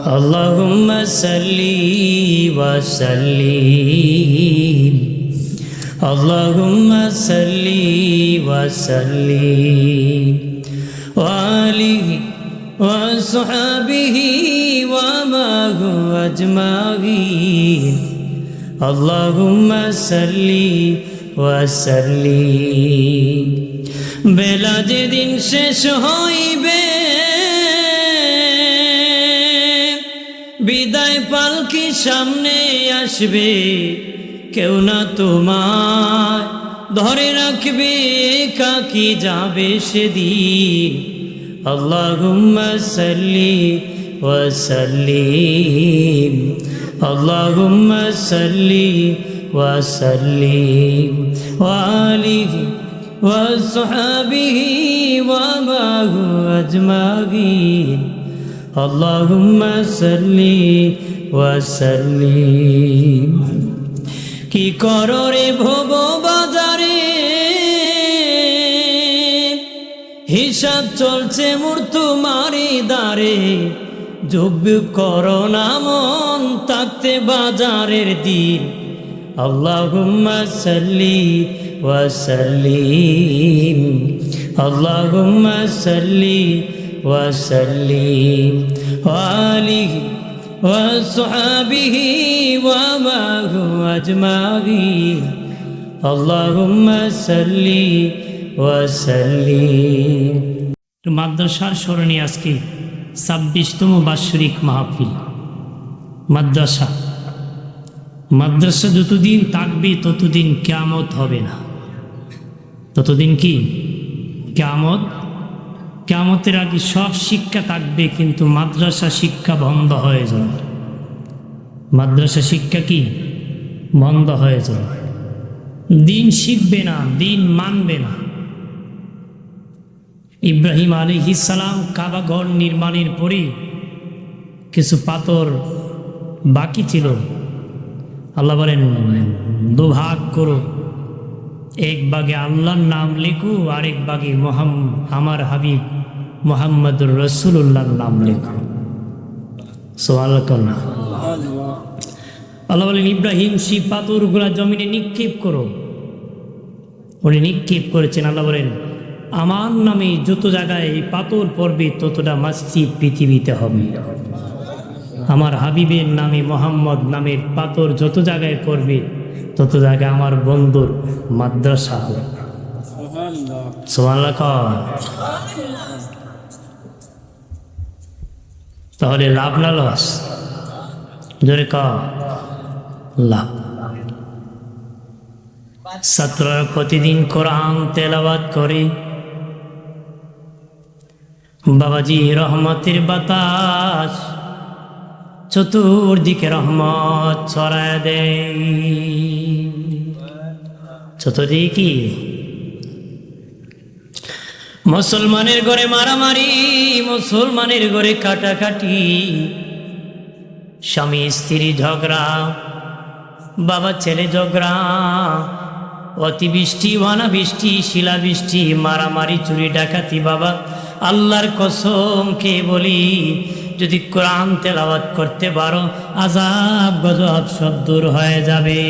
اللهم صل وسلم اللهم صل وسلم وآله وصحبه ومعه أجمعين اللهم صل وسلم বেলা যেদিন শেষ হইবে বিদায় পালকি সামনে আসবে কেউ না তোমায় ধরে রাখবে একাকি যাবে সেদিন আল্লাহুম্মা সাল্লি ওয়া সাল্লিম আল্লাহুম্মা সাল্লি ওয়া সাল্লিম ওয়া আলিহি ওয়া সাহবিহি ওয়া মাহু আজমাইন আল্লাহুম্মা সাল্লি ওয়া সাল্লিম কি করো রে ভব বাজারে হিসাব চলছে মৃত্যুমারি দ্বারে যোগ করো না মন থাকতে বাজারের দিন আল্লাহুম্মা সাল্লি ওয়া সাল্লিম আল্লাহুম্মা সাল্লি ওয়া সাল্লিম ওয়া আলিহি ওয়া সাহবিহি ওয়া মাহু আজমাইন আল্লাহুম্মা সাল্লি ওয়া সাল্লিম। মাদ্রাসার স্মরণে আজকে 26তম বাৎসরিক মাহফিল। মাদ্রাসা যতদিন থাকবে ততদিন কিয়ামত হবে না। ততদিন কি কিয়ামতের আগে সব শিক্ষা থাকবে, কিন্তু মাদ্রাসা শিক্ষা বন্ধ হয়ে যাবে। মাদ্রাসা শিক্ষা কি বন্ধ হয়ে যাবে, দিন শিখবে না, দিন মানবে না। ইব্রাহিম আলাইহিস সালাম কাবা ঘর নির্মাণের পরে কিছু পাথর বাকি ছিল। আল্লাহ বলেন দুভাগ করো, এক ভাগে আল্লাহর নাম লেখো, আরেক ভাগে আমার হাবিব মুহাম্মদুর রাসূলুল্লাহর নাম লেখো। সুবহানাল্লাহ। আল্লাহ বলেন ইব্রাহিম সেই পাথরগুলা জমিনে নিক্ষেপ করো। উনি নিক্ষেপ করেছেন। আল্লাহ বলেন আমার নামে যত জায়গায় এই পাথর পড়বে ততটা মসজিদ পৃথিবীতে হবে। আমার হাবিবের নামে মোহাম্মদ নামের পাথর যত জায়গায় পড়বে তত জায়গায় আমার বন্ধুর মাদ্রাসা হবে। সুবহানাল্লাহ। তাহলে লাভ না লস? জোরে লাভ। ছাত্ররা প্রতিদিন কোরআন তেলাওয়াত করে, বাবাজি রহমতের বাতাস চতুর্দিকে রহমত ছড়ায় দেয়। চতুর্দিকে মুসলমানের ঘরে মারামারি, মুসলমানের ঘরে কাটাকাটি, স্বামী স্ত্রী ঝগড়া, বাবা ছেলে ঝগড়া, অতিবৃষ্টি অনাবৃষ্টি শিলাবৃষ্টি, মারামারি চুরি ডাকাতি। বাবা আল্লাহর কসম কে বলি, যদি কোরআন তেলাওয়াত করতে পারো আযাব গজব সব দূর হয়ে যাবে।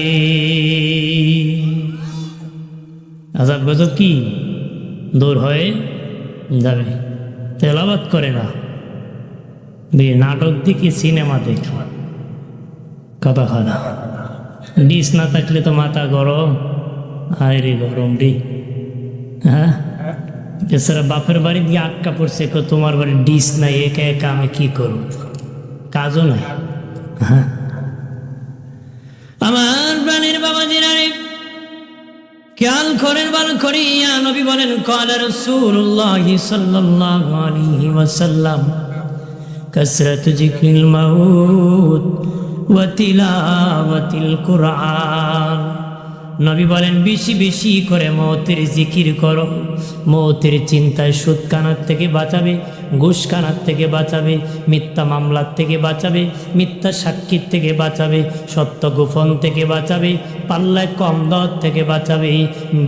আযাব গজব কি দূর হয়ে যাবে। তেলাওয়াত করে না, নাটক দেখি, সিনেমা দেখি, কথা খানা, ডিস না থাকলে তো মাথা গরম। আয় রে গরম রে। হ্যাঁ, এছাড়া বাপের বাড়ি দিয়ে আটকা পড়ছে, তোমার বাড়ি ডিস নাই, একা একা আমি কি করব, কাজও নাই। হ্যাঁ, আমার প্রাণের বাবাজিরা রে, খেয়াল করেন ভালো করিয়া। নবী বলেন ক্বালা রাসূলুল্লাহ সাল্লাল্লাহু আলাইহি ওয়াসাল্লাম কাসরাতু যিকরিল মাউত ওয়া তিলাওয়াতিল কুরআন। নবী বলেন বেশি বেশি করে মওতের জিকির করো, মৌতের চিন্তায় সুদ কানার থেকে বাঁচাবে, ঘুষ কানার থেকে বাঁচাবে, মিথ্যা মামলার থেকে বাঁচাবে, মিথ্যা সাক্ষীর থেকে বাঁচাবে, সত্য গোপন থেকে বাঁচাবে, পাল্লায় কম দেওয়ার থেকে বাঁচাবে,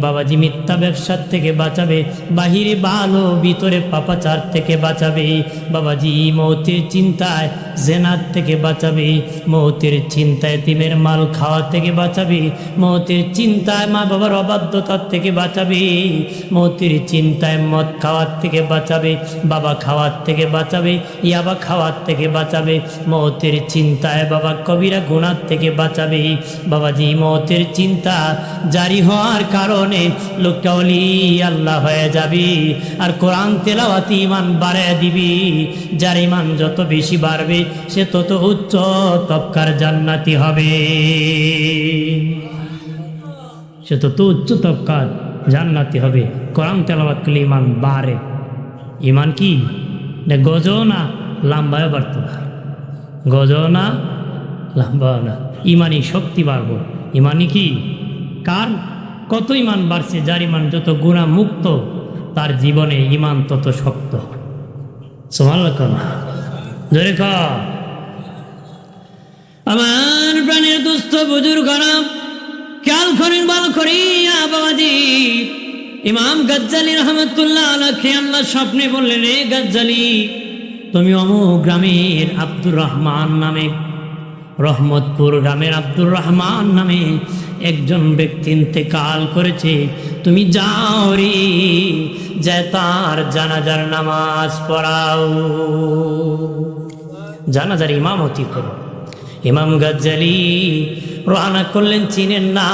বাবাজি মিথ্যা ব্যবসার থেকে বাঁচাবে, বাহিরে ভালো ভিতরে পাপাচার থেকে বাঁচাবে, বাবাজি মৌতের চিন্তায় জেনার থেকে বাঁচাবে, মৌতের চিন্তায় তিমের মাল খাওয়া থেকে বাঁচাবে, মৌতের চিন্তায় মা বাবার অবাধ্যতার থেকে বাঁচাবে, মৌতের চিন্তায় মদ খাওয়ার থেকে বাঁচাবে, বাবা খাওয়ার থেকে বাঁচাবে, ইয়াবা খাওয়ার থেকে বাঁচাবে, মৌতের চিন্তায় বাবা কবিরা গুনার থেকে বাঁচাবে, বাবাজি মৌতের চিন্তা জারি হওয়ার কারণে লোকটা ওলি আল্লাহ হয়ে যাবে, আর কোরআন তেলাওয়াতে ঈমান বাড়ায় দিবি। যার ঈমান যত বেশি বাড়বে সে তত উচ্চ তবকার জান্নাতি হবে, সে তত উচ্চ তবকার জান্নাতি হবে। কোরআন তেলাওয়াত করলে ঈমান বাড়ে। ঈমান কি গজও না লম্বায় বাড়তো না, গজও না লম্বাও না, ঈমানি শক্তি বাড়বো। ঈমানি কি কার কত ঈমান বাড়ছে, যার ঈমান যত গুনাহ মুক্ত তার জীবনে ঈমান তত শক্ত। সুবহানাল্লাহ জোরে ক। আমার প্রাণের দুস্থ বুজুর্গরা খেয়াল করেন ভালো করিয়া বাবাজি, ইমাম গাজ্জালী রহমতুল্লাহ আলাইহি আল্লাহ স্বপ্নে বললেন, রে গাজ্জালী তুমি অমুক গ্রামের আব্দুর রহমান নামে, রহমতপুর গ্রামের আব্দুর রহমান নামে একজন ব্যক্তি ইন্তেকাল করেছে, তুমি যাও রে, যে তার জানাজার নামাজ পড়াও, জানাজার ইমামতি করো। ইমাম গাজ্জালী রওনা করলেন, চিনেন না,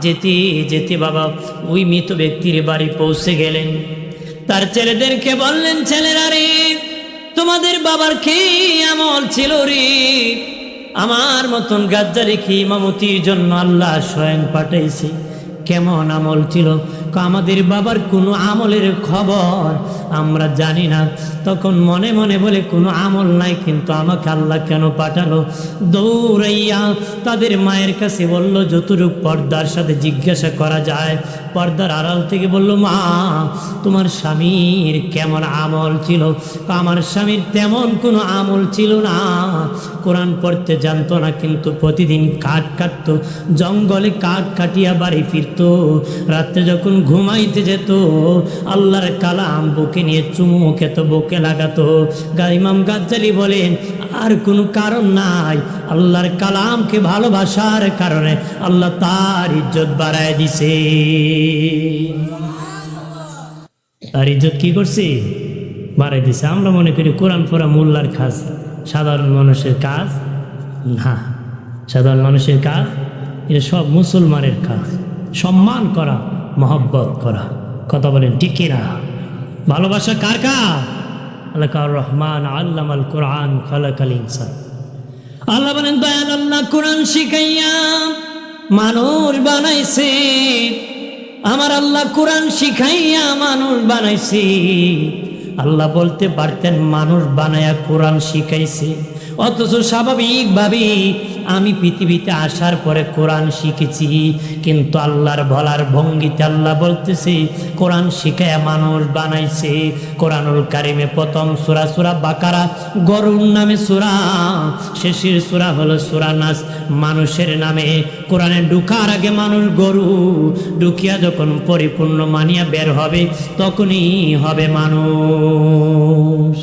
যেতে যেতে বাবা ওই মৃত ব্যক্তির বাড়ি পৌঁছে গেলেন। তার ছেলেদেরকে বললেন, ছেলেরা রে তোমাদের বাবার কি আমল ছিল রে, আমার মতন গাজ্জালীকে ইমামতির জন্য আল্লাহ স্বয়ং পাঠাইছে। কেমন আমল ছিল? আমাদের বাবার কোনো আমলের খবর আমরা জানি না। তখন মনে মনে বলে, কোনো আমল নাই, কিন্তু আমাকে আল্লাহ কেন পাঠালো? দৌড়াইয়া তাদের মায়ের কাছে বলল, যতটুকু পর্দার সাথে জিজ্ঞাসা করা যায়। পর্দার আড়াল থেকে বলল, মা তোমার স্বামীর কেমন আমল ছিল? আমার স্বামীর তেমন কোনো আমল ছিল না, কোরআন পড়তে জানতো না, কিন্তু প্রতিদিন কাঠ কাটতো, জঙ্গলে কাঠ কাটিয়া বাড়ি ফিরতো, রাত্রে যখন ঘুমাইতে যেত আল্লাহর কালাম বুকে নিয়ে চুমু খেত, বুকে লাগাতো। ইমাম গাজ্জালী বলেন, আর কোনো কারণ নাই, আল্লাহর কালামকে ভালোবাসার কারণে আল্লাহ তার ইজ্জত বাড়ায় দিছে। তার ইজ্জত কি করছে? বাড়াই দিছে। আমরা মনে করি কোরআন পড়া মোল্লার কাজ, সাধারণ মানুষের কাজ না, সাধারণ মানুষের কাজ এটা সব মুসলমানের কাজ। সম্মান করা, মহব্বত করা, কথা বলেন ঠিক কিনা? ভালোবাসা কার কাজ? আল্লাহ রহমান আল্লামাল কোরআন খালাকাল ইনসান। আল্লাহ বলেন, দয়াল আল্লাহ কোরআন শিখাইয়া মানুষ বানাইছে, আমার আল্লাহ কোরআন শিখাইয়া মানুষ বানাইছে। আল্লাহ বলতে পারতেন মানুষ বানায়া কোরআন শিখাইছে, অথচ স্বাভাবিকভাবে আমি পৃথিবীতে আসার পরে কোরআন শিখেছি। কিন্তু আল্লাহর বলার ভঙ্গিতে আল্লাহ বলতেছে কোরআন শিখায়া মানুষ বানাইছে। কোরআনুল কারিমে প্রথম সূরা সূরা বাকারা, গরুর নামে সূরা, শেষের সূরা হলো সূরা নাস, মানুষের নামে। কোরআনে ঢুকার আগে মানুষ গরু, ঢুকিয়া যখন পরিপূর্ণ মানিয়া বের হবে তখনই হবে মানুষ।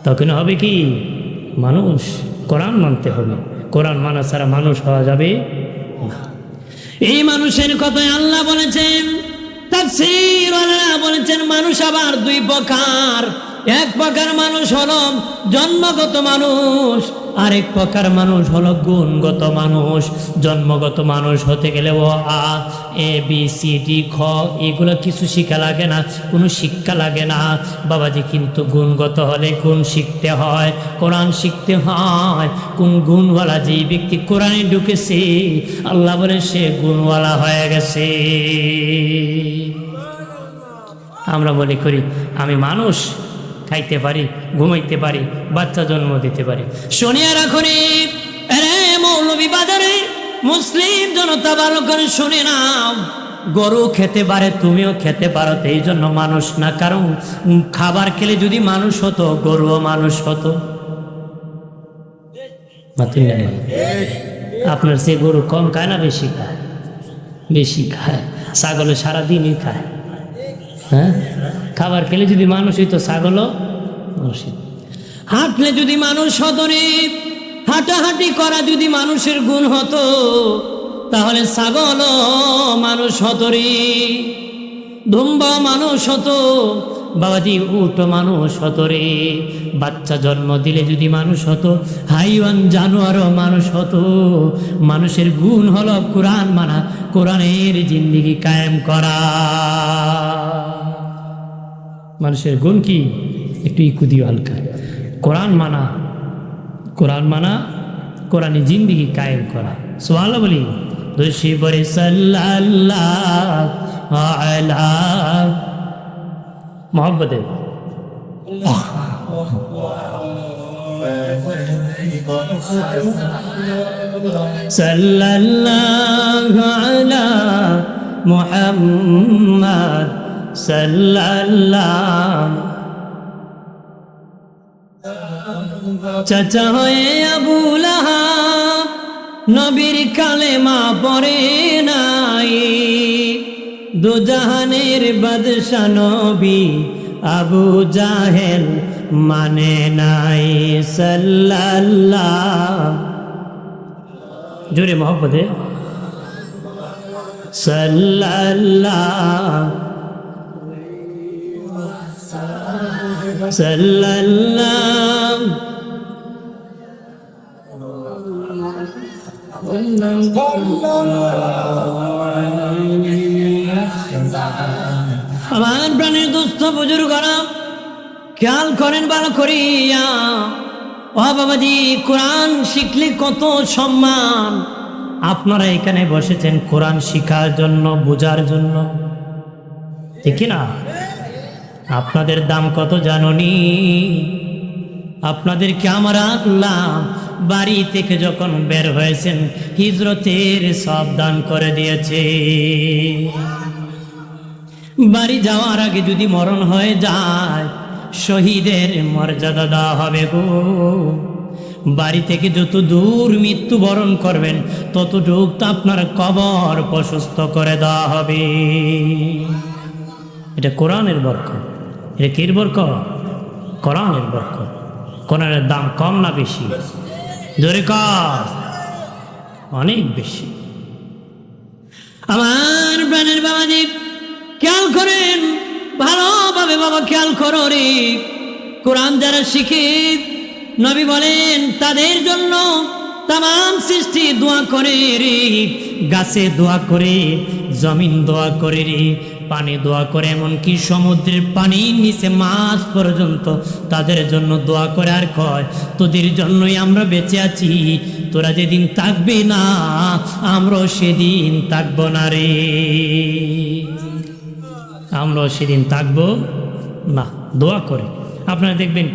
তখন হবে কি? মানুষ। কোরআন মানতে হবে, কোরআন মানা ছাড়া মানুষ হওয়া যাবে না। এই মানুষের কথাই আল্লাহ বলেছেন, তাফসীর ওয়ালারা বলেছেন মানুষ আবার দুই প্রকার। এক প্রকার মানুষ হলো জন্মগত মানুষ, আরেক প্রকার মানুষ হলো গুণগত মানুষ। জন্মগত মানুষ হতে গেলে ও আ এ বি সি ডি খ এগুলো কিছু শিক্ষা লাগে না, কোনো শিক্ষা লাগে না বাবাজি। কিন্তু গুণগত হলে গুণ শিখতে হয়, কোরআন শিখতে হয়। কোন গুণওয়ালা? যেই ব্যক্তি কোরআনে ঢুকেছে আল্লাহ বলে সে গুণওয়ালা হয়ে গেছে। আমরা মনে করি আমি মানুষ, খাইতে পারি, ঘুমাইতে পারি, বাচ্চা জন্ম দিতে পারি। শুনিয়া রাখুন রে মৌলভী বাজারে মুসলিম জনতা, ভালো করে শুনে নাও। গরু খেতে পারে, তুমিও খেতে পারো, তো এই জন্য মানুষ না। কারণ খাবার খেলে যদি মানুষ হতো, গরুও মানুষ হতো। আপনার সে গরু কম খায় না বেশি খায়? বেশি খায়। ছাগলে সারাদিনই খায়। হ্যাঁ, খাবার খেলে যদি মানুষ হইতো, ছাগলও মানুষ হইতো। হাঁটলে যদি মানুষ হতো রে, হাঁটাহাঁটি করা যদি মানুষের গুণ হতো, তাহলে ছাগলও মানুষ হতো রে, ধুম্বা মানুষ হতো, বাবাজি উট মানুষ হতো রে, বাচ্চা জন্ম দিলে যদি মানুষ হতো, হাইওয়ান জানোয়ারও মানুষ হতো। মানুষের গুণ হলো কোরআন মানা, কোরআনের জিন্দেগি কায়েম করা। মানুষের গুণ কি? একটু ইকুদিও হালকা, কোরআন মানা, কোরআন মানা, কোরআনে জিন্দেগি কায়েম করা। সুবহানাল্লাহ বলি, দোষী বরে সাল্লাল্লাহু আলা মোহাম্মদে সাল্লাল্লাহু আলা মুহাম্মদ সাল্লাল্লাহু। চাচা হয়ে আবু লাহাব নবীর কালেমা পড়ে নাই, দুজাহানের বাদশা নবী আবু জাহেল মানে নাই। সাল্লাল্লাহু, জোরে মোহাম্মদে সাল্লাল্লাহু সাল্লাল্লাহু। আমার প্রাণের দুস্থ বুজুর্গরা খেয়াল করেন ভালো করিয়া, ও বাবাজি, কোরআন শিখলে কত সম্মান। আপনারা এখানে বসেছেন কোরআন শিখার জন্য, বোঝার জন্য, ঠিক না? আপনাদের দাম কত জাননি? আপনাদেরকে আমার আল্লাহ বাড়ি থেকে যখন বের হয়েছেন, হিজরতের সব দান করে দিয়েছে। বাড়ি যাওয়ার আগে যদি মরণ হয়ে যায়, শহীদের মর্যাদা দেওয়া হবে গো। বাড়ি থেকে যত দূর মৃত্যুবরণ করবেন, ততটুকু তো আপনার কবর প্রশস্ত করে দেওয়া হবে। এটা কোরআনের বরকত। এটা কির বরকত? কোরআনের বরকত। কোরআনের দাম কম না বেশি? জোরে কর, অনেক বেশি। আমার প্রাণের বাবাজি খেয়াল করেন ভালোভাবে, বাবা খেয়াল করো রে। কোরআন যারা শিখে, নবী বলেন তাদের জন্য তামাম সৃষ্টি দোয়া করে রে। গাছে দোয়া করে, জমিন দোয়া করে রে, পানি দোয়া করে, এমনকি সমুদ্রের পানির নিচে মাছ পর্যন্ত তাদের জন্য দোয়া করে। আর কয়, তোদের জন্যই আমরা বেঁচে আছি, তোরা যেদিন থাকবে না আমরাও সেদিন থাকবো না রে, আমরাও সেদিন থাকবো না। দোয়া করে। আপনারা দেখবেন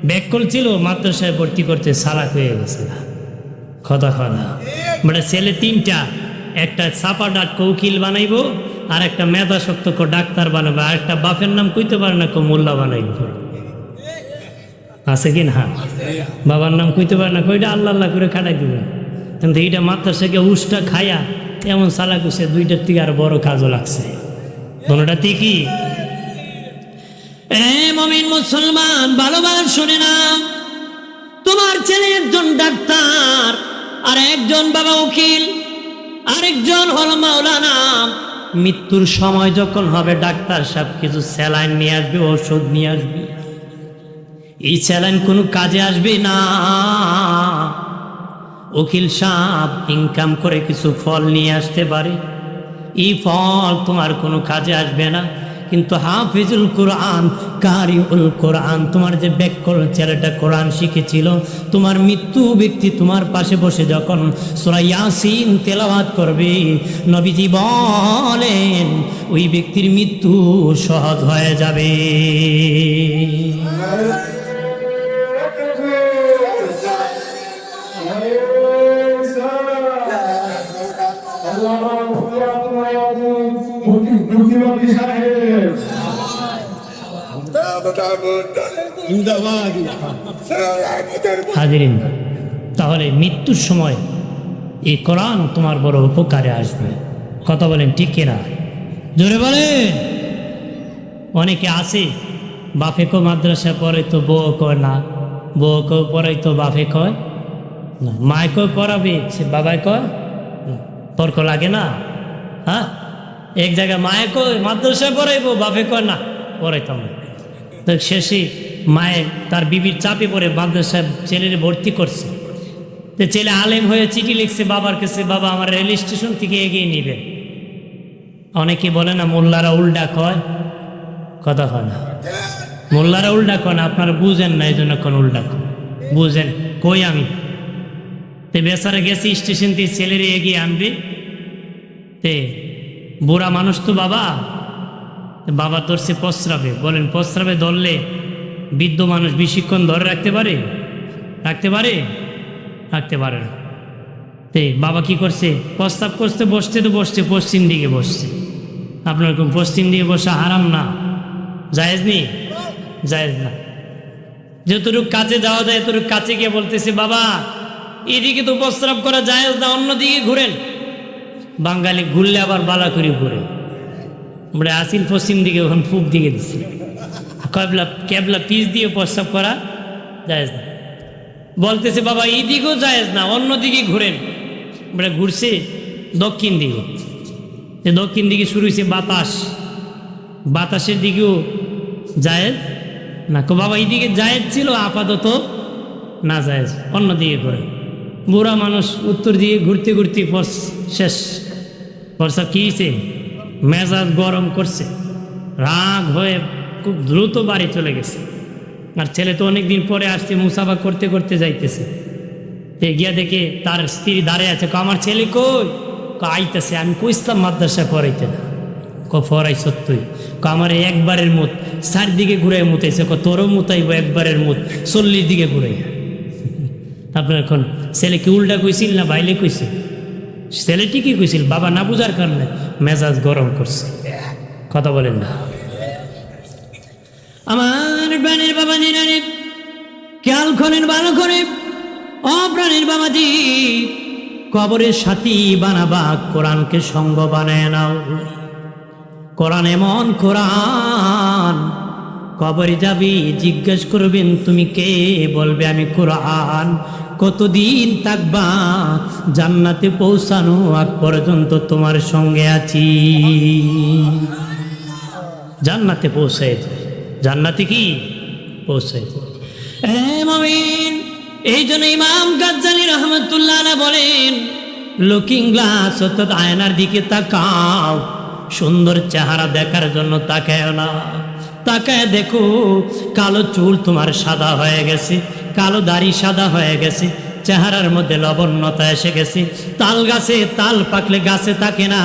ব্যাককল ছিল, মাদ্রাসায় ভর্তি করতে সালাক হয়ে গেছে, কথা খানা। মানে ছেলে তিনটা, একটা ছাপা ডাক উকিল বানাইবো, আর একটা মেধা শক্ত ডাক্তার বানাবো, আর একটা বাপের নাম কইতে পারে না, মোল্লা বানাইব। আছে কি না? বাবার নাম কইতে পারে না, কইটা আল্লাহ আল্লাহ করে খাটাই দিবে। কিন্তু এইটা মাদ্রাসাকে উষ্টা খায়া এমন সালাক হচ্ছে, দুইটার থেকে আর বড় কাজও লাগছে। কোনটা কি? মুমিন মুসলমান ভালোভাবে শুনে না, তোমার ছেলে একজন ডাক্তার, আর একজন বাবা উকিল, আরেকজন হল মাওলানা। মৃত্যুর সময় যখন হবে, ডাক্তার সাহেব কিছু স্যালাইন নিয়ে আসবে, ওষুধ নিয়ে আসবে। এই স্যালাইন কোনো কাজে আসবে না। উকিল সাহেব ইনকাম করে কিছু ফল নিয়ে আসতে পারে, এই ফল তোমার কোনো কাজে আসবে না। কিন্তু হাফিজুল কোরআন, কারিউল কোরআন, তোমার যে ব্যাককল ছেলেটা কোরআন শিখেছিল, তোমার মৃত্যু ব্যক্তি তোমার পাশে বসে যখন সূরা ইয়াসিন তেলাওয়াত করবে, নবীজি বলেন ওই ব্যক্তির মৃত্যু সহজ হয়ে যাবে। Allah মুক্তিবাদী সাহেব হাজিরিন, তাহলে মৃত্যুর সময় এই কোরআন তোমার বড় উপকারে আসবে। কথা বলেন ঠিক কিনা? জোরে বলেন। অনেকে আছে বাপেকেও মাদ্রাসা পড়ে তো বউ কয় না, বউকেও পড়াই তো বাপে কয় না, মায়কেও পড়াবে সে বাবাই কয় না। তর্ক লাগে না? হ্যাঁ, এক জায়গায় মায়ে কয় মাদ্রাসায় পড়াইবো, বাপে কয় না পড়াইতাম না। তো শেষে মায়ে তার বিবির চাপে পড়ে মাদ্রাসায় ছেলের ভর্তি করছে। তো ছেলে আলেম হয়ে চিঠি লিখছে বাবার কাছে, বাবা আমার রেল স্টেশন থেকে এগিয়ে নিবে। অনেকে বলে না মোল্লারা উল্টা কয়, কথা হয় না, মোল্লারা উল্টা কয় না, আপনারা বুঝেন না এই জন্য কোন উল্টা কয়, বুঝেন কই আমি। তে বেচারা গেছে স্টেশন থেকে ছেলেরে এগিয়ে আনবে। তে বুড়া মানুষ তো বাবা, বাবা ধরছে প্রস্রাবে। বলেন প্রস্রাবে ধরলে বৃদ্ধ মানুষ বেশিক্ষণ ধরে রাখতে পারে? রাখতে পারে? রাখতে পারে না। তে বাবা কি করছে? প্রস্তাব করতে বসতে তো বসছে পশ্চিম দিকে বসছে। আপনার কোন পশ্চিম দিকে বসা হারাম না? জায়েজ নেই? জায়েজ না। যতটুকু কাছে যাওয়া যায় এতটুকু কাছে গিয়ে বলতেছে বাবা এদিকে তো প্রস্রাব করা জায়েজ না, অন্যদিকে ঘুরেন। বাঙালি ঘুরলে আবার বালা করে ঘুরে। আমরা আসিল পশ্চিম দিকে, ওখানে পূব দিকে দিচ্ছি। ক্যাবলা পিস দিয়ে প্রস্রাব করা জায়েজ না। বলতেছে বাবা এইদিকেও জায়েজ না, অন্যদিকে ঘুরেন। আমরা ঘুরছে দক্ষিণ দিকে। দক্ষিণ দিকে শুরু হয়েছে বাতাস, বাতাসের দিকেও জায়েজ না। বাবা এইদিকে জায়েজ ছিল, আপাতত না জায়েজ, অন্যদিকে ঘুরে। বুড়া মানুষ উত্তর দিকে ঘুরতে ঘুরতে শেষ। প্রস্রাব কি হয়েছে? মেজাজ গরম করছে, রাগ হয়ে খুব দ্রুত বাড়ি চলে গেছে। আর ছেলে তো অনেকদিন পরে আসছে, মুসাফা করতে করতে যাইতেছে। গিয়া দেখে তার স্ত্রী দাঁড়িয়ে আছে। আমার ছেলে কই? আইতেছে। আমি কইসলাম মাদ্রাসা পড়াইতে না। ফরাই সত্যই আমার একবারের মুত চারদিকে ঘুরে মুতাইছে। তোরও মুতাইব একবারের মুত 40 দিকে ঘুরে। আপনার এখন ছেলে কি উল্টা কইছিল না বাইলে কইছে? ছেলে ঠিকই কইছিল, বাবা না বুঝার কারণে মেজাজ গরম করছে। কথা বলেন না। আমার প্রাণের বাবা নিরানি খেয়াল করেন ভালো করে। অপ্রাণের বাবাজি কবরের সাথী বানাবা, কোরআনকে সঙ্গ বানায় নাও। কোরআন এমন কোরআন, কবরে যাবি জিজ্ঞেস করবেন তুমি কে? বলবে আমি কোরআন। কতদিন থাকবা? জান্নাতে পৌঁছানো আগ পর্যন্ত তোমার সঙ্গে আছি। জান্নাতে পৌঁছায়, জান্নাতে কি পৌঁছায়। মুমিন, এই জন্য ইমাম গাজ্জালী রহমাতুল্লাহ আলাইহি বলেন লুকিং গ্লাস অর্থাৎ আয়নার দিকে তাকাও, সুন্দর চেহারা দেখার জন্য তাকায় না। তাকায় দেখো কালো চুল তোমার সাদা হয়ে গেছে, কালো দাড়ি সাদা হয়ে গেছে, চেহারার মধ্যে লবণতা এসে গেছে। তাল গাছে তাল পাকলে গাছে থাকে না,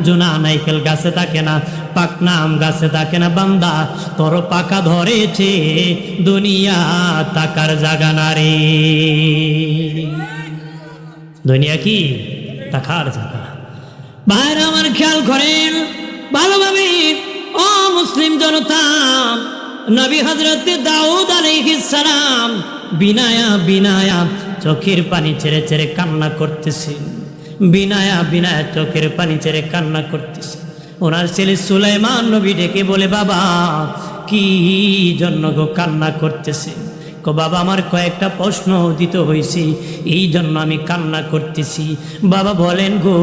জোনা নাইকেল গাছে থাকে না, পাকনা আম গাছে থাকে না। বান্দা তোর পাকা ধরেছে, দুনিয়া তাকার জাগা না রে। দুনিয়া কি তাকার জাগা? ভাইরা আমার খেয়াল করেন ভালোভাবে। ও মুসলিম জনতা, নবী হযরত দাউদ আলাইহিস সালাম বিনায়া বিনায়া চোখের পানি ছেড়ে ছেড়ে কান্না করতেছে। বিনায়া বিনায়া চোখের পানি ছেড়ে কান্না করতেছে। ওনার ছেলে সুলাইমান নবী ডেকে বলে বাবা কি জন্য গো কান্না করতেছে? বাবা আমার কয়েকটা প্রশ্ন উদিত হয়েছে, এই জন্য আমি কান্না করতেছি। বাবা বলেন গো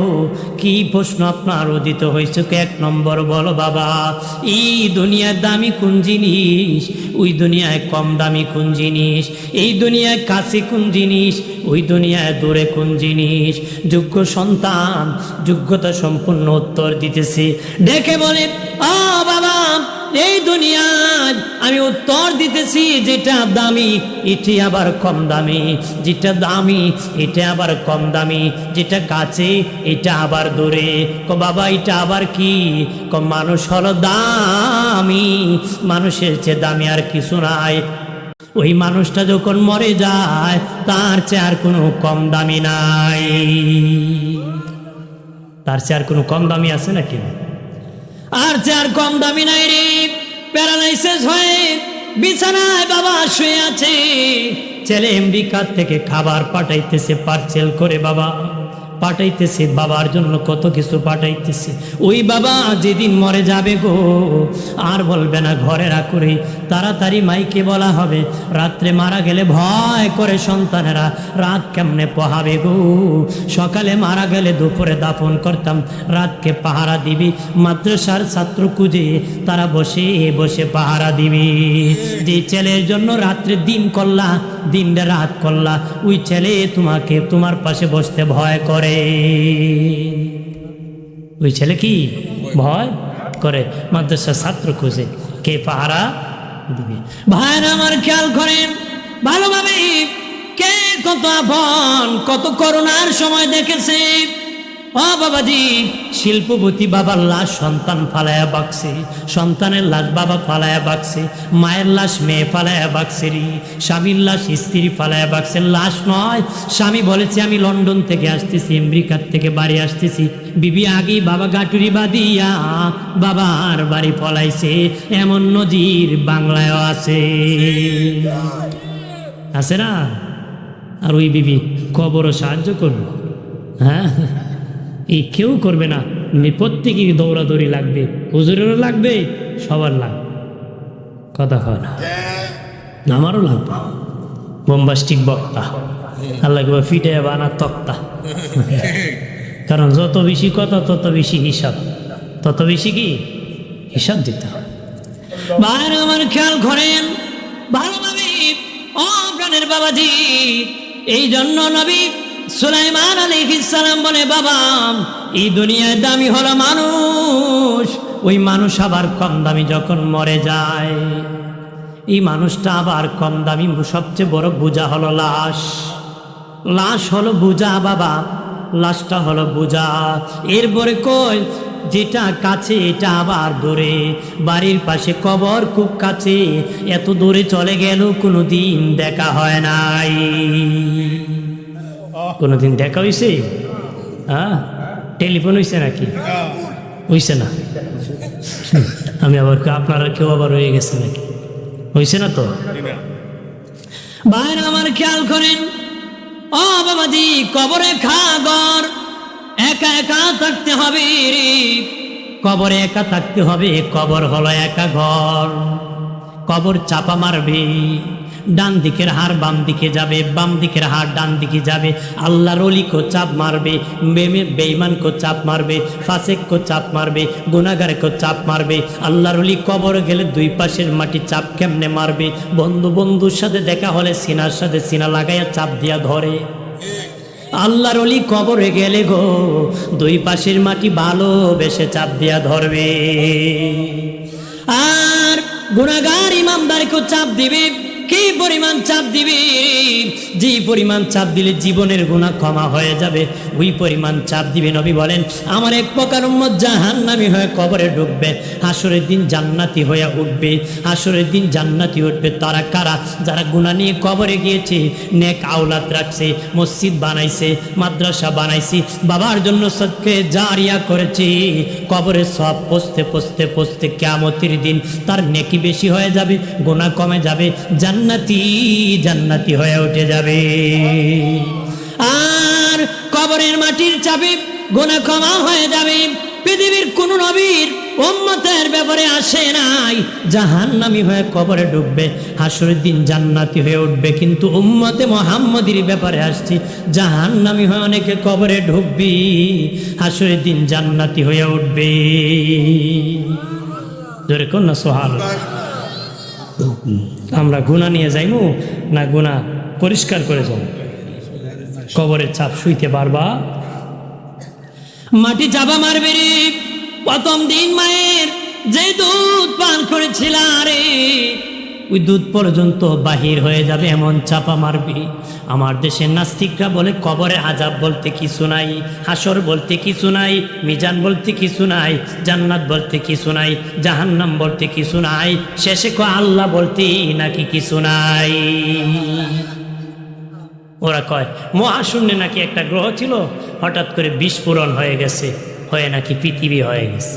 কি প্রশ্ন আপনার উদিত হয়েছে? এক নম্বর বলো বাবা, এই দুনিয়ার দামি কোন জিনিস? ওই দুনিয়ায় কম দামি কোন জিনিস? এই দুনিয়ায় কাছে কোন জিনিস? ওই দুনিয়ায় দূরে কোন জিনিস? যোগ্য সন্তান যোগ্যতা সম্পূর্ণ উত্তর দিতেছে। ডেকে বলে ও বাবা এই দুনিয়ায় আমি উত্তর দিতেছি যেটা দামি এটি আবার কম দামি, যেটা দামি এটা আবার কম দামি, যেটা কাছে এটা আবার দূরে। বাবা এটা আবার কি? মানুষ হলো দামি, মানুষের চেয়ে দামি আর কিছু নাই। ওই মানুষটা যখন মরে যায় তার চেয়ে আর কোনো কম দামি নাই। তার চেয়ে আর কোনো কম দামি আছে নাকি? আর যার কম দামি নাই রে, প্যারালাইসিস হয়ে বিছানায় বাবা শুয়ে আছে, ছেলে আমেরিকা থেকে খাবার পাঠাইতেছে পার্সেল করে, বাবা পাঠাইতেছে, বাবার জন্য কত কিছু পাঠাইতেছে। ওই বাবা যেদিন মরে যাবে গো, আর বলবে না ঘরে রাখুরে, তাড়াতাড়ি মাইকে বলা হবে, রাত্রে মারা গেলে ভয় করে সন্তানেরা রাত কেমনে পোহাবে গো। সকালে মারা গেলে দুপুরে দাফন করতাম, রাতকে পাহারা দিবি, মাদ্রাসার ছাত্র খুঁজে তারা বসে বসে পাহারা দিবি। যে ছেলের জন্য রাত্রে দিন করলা, দিনটা রাত করলা, ওই ছেলে তোমাকে তোমার পাশে বসতে ভয় করে। ওই ছেলে কি ভয় করে, মাদ্রাসার ছাত্র খুঁজে কে পাহারা দিবে। ভাইরা আমার খেয়াল করেন ভালোভাবে, কে কত আপন, কত করোনার সময় দেখেছে। ও বাবাজি, শিল্পপতি বাবার লাশ সন্তান ফালায়া বাকছে, সন্তানের লাশ বাবা ফালায়া বাকছে, মায়ের লাশ মেয়ে ফালায়া বাকছে, স্বামীর লাশ স্ত্রী ফালায়া বাকছে। লাশ নয়, স্বামী বলেছে আমি লন্ডন থেকে আসতেছি, আমেরিকার থেকে বাড়ি আসতেছি, বিবি আগেই বাবা গাটুরি বাঁধিয়া বাবার বাড়ি ফলাইছে। এমন নজির বাংলায়ও আছে, আছে না? আর ওই বিবি কবরও সাহায্য করবো? হ্যাঁ, এই কেউ করবে না, প্রত্যেকেই দৌড়াদৌড়ি লাগবে, হুজুরেরও লাগবে, সবার লাগবে, কথা হয় না, আমারও লাগবে। বোম্বাস্টিক বক্তা আল্লাহ ফিটে বানা তক্তা, কারণ যত বেশি কথা তত বেশি হিসাব, তত বেশি কি হিসাব দিতে হবে। ভাইরা আমার খেয়াল করেন ভালোভাবে, ও প্রাণের বাবাজি, এই জন্য নবী সুলাইমান আলাইহিস সালাম বলে, বাবা এই দুনিয়ায় দামি হলো মানুষ, ওই মানুষ আবার কম দামি যখন মরে যায়, এই মানুষটা আবার কম দামি। সবচেয়ে বড় বোঝা হলো লাশ, লাশ হলো বোঝা বাবা, লাশটা হলো বোঝা। এরপরে কই যেটা কাছে এটা আবার দূরে, বাড়ির পাশে কবর খুব কাছে, এত দূরে চলে গেল কোনোদিন দেখা হয় নাই। কোনোদিন দেখা হয়েছে? হ্যাঁ, টেলিফোন হয়েছে নাকি? হয়েছে না? আমি আবার আপনারা কেউ আবার হয়ে গেছে নাকি? হয়েছে না তো? ভাইরা আমার খেয়াল করেন, ও বাবাজি, কবরে ঘর, একা একা থাকতে হবে রে, কবরে একা থাকতে হবে, কবর হলো একা ঘর। কবর চাপা মারবে, ডান দিকের হাড় বাম দিকে যাবে, বাম দিকের হাড় ডান দিকে যাবে। আল্লাহর ওলি কো চাপ মারবে, বেঈমান কো চাপ মারবে, ফাসিক কো চাপ মারবে, গুনাহগার কো চাপ মারবে। আল্লাহর ওলি কবর গেলে দুই পাশের মাটি চাপ কেমনে মারবে? বন্ধুর সাথে দেখা হলে সিনার সাথে সিনা লাগাইয়া চাপ দিয়া ধরে। আল্লাহর ওলি কবরে গেলে গো দুই পাশের মাটি ভালোবেসে চাপ দিয়া ধরবে। আর গুনাহগার ইমানদারকে চাপ দিবে, কি পরিমাণ চাপ দিবে? যে পরিমাণ চাপ দিলে জীবনের গুনাহ ক্ষমা হয়ে যাবে, ওই পরিমাণ চাপ দিবে। নবী বলেন, আমার এক প্রকার উম্মত জাহান্নামী হয়ে কবরে ঢুকবে, হাসরের দিন জান্নাতি হয়ে উঠবে। হাসরের দিন জান্নাতি উঠবে তারা কারা? যারা গুনাহ নিয়ে কবরে গিয়েছে, নেক আওলাদ রাখছে, মসজিদ বানাইছে, মাদ্রাসা বানাইছে, বাবার জন্য সদকে জারিয়া করেছে। কবরে সব পচতে পচতে পচতে কিয়ামতের দিন তার নেকি বেশি হয়ে যাবে, গুনাহ কমে যাবে, জান্নাতি হয়ে উঠে যাবে। আর কবরের মাটির চাপে গুনাহ ক্ষমা হয়ে যাবে। পৃথিবীর কোন নবীর উম্মতের ব্যাপারে আসে নাই জাহান্নামী হয়ে কবরে ঢুকবে, হাসরের দিন জান্নাতি হয়ে উঠবে। কিন্তু উম্মতে মুহাম্মদীর ব্যাপারে আসছে, জাহান্নামী হয়ে অনেকে কবরে ঢুকবে, হাসরের দিন জান্নাতি হয়ে উঠবে। জোরে কোন না সুবহানাল্লাহ। আমরা গুনাহ নিয়ে যাইমু না গুনাহ পরিষ্কার করে যাবো? কবরের চাপ শুইতে পারবা? মাটি চাপা মারবে রে। প্রথম দিন মায়ের যে দুধ পান করেছিল রে, ওই দুধ পর্যন্ত বাহির হয়ে যাবে, এমন চাপা মারবে। আমার দেশের নাস্তিকরা বলে কবরে আযাব বলতে কিছু নাই, হাসর বলতে কিছু নাই, মিজান বলতে কিছু নাই, জান্নাত বলতে কিছু নাই, জাহান্নাম বলতে কিছু নাই, শেষে কো আল্লাহ বলতে নাকি কিছু নাই। ওরা কয় মহাশূন্যে নাকি একটা গ্রহ ছিল, হঠাৎ করে বিস্ফোরণ হয়ে গেছে, হয়ে নাকি পৃথিবী হয়ে গেছে।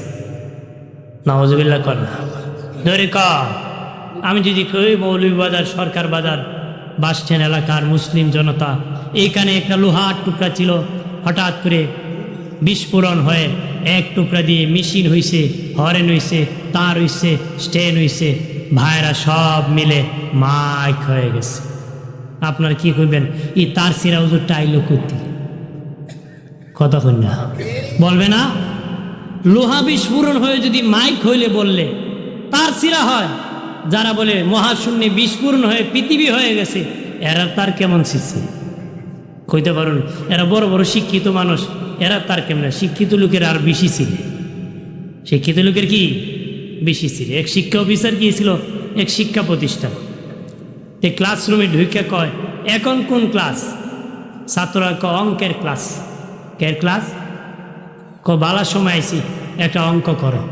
নাউজুবিল্লাহ কর না ধরে ক। আমি যদি কই মৌলভীবাজার সরকার বাজার বাস স্ট্যান্ড এলাকার মুসলিম জনতা, এইখানে একটা লোহার টুকরা ছিল, হঠাৎ করে বিস্ফোরণ হয়ে এক টুকরা দিয়ে মেশিন হইছে, হরেন হইছে, তার হইছে, স্ট্যান্ড হইছে, ভাইরা সব মিলে মাইক হয়ে গেছে। আপনার কি করবেন? এই তার সিরা হুজুরটা আইলো করতে কথা কই না বলবে না? লোহা বিস্ফোরণ হয়ে যদি মাইক হইলে বললে তার সিরা হয়, যারা বলে মহাশূন্যে বিস্ফোরণ হয়ে পৃথিবী হয়ে গেছে, এরা তার কেমন শিখছে কইতে পারুন? এরা বড় বড় শিক্ষিত মানুষ, এরা তার কেমন? শিক্ষিত লোকের আর বেশি ছিল, শিক্ষিত লোকের কি বেশি ছিল। এক শিক্ষা অফিসার গিয়েছিল এক শিক্ষা প্রতিষ্ঠান, এই ক্লাসরুমে ঢুকে কয় এখন কোন ক্লাস? ছাত্ররা ক অঙ্কের ক্লাস। কের ক্লাস? ক বালার সময় আইছি, একটা অঙ্ক করো।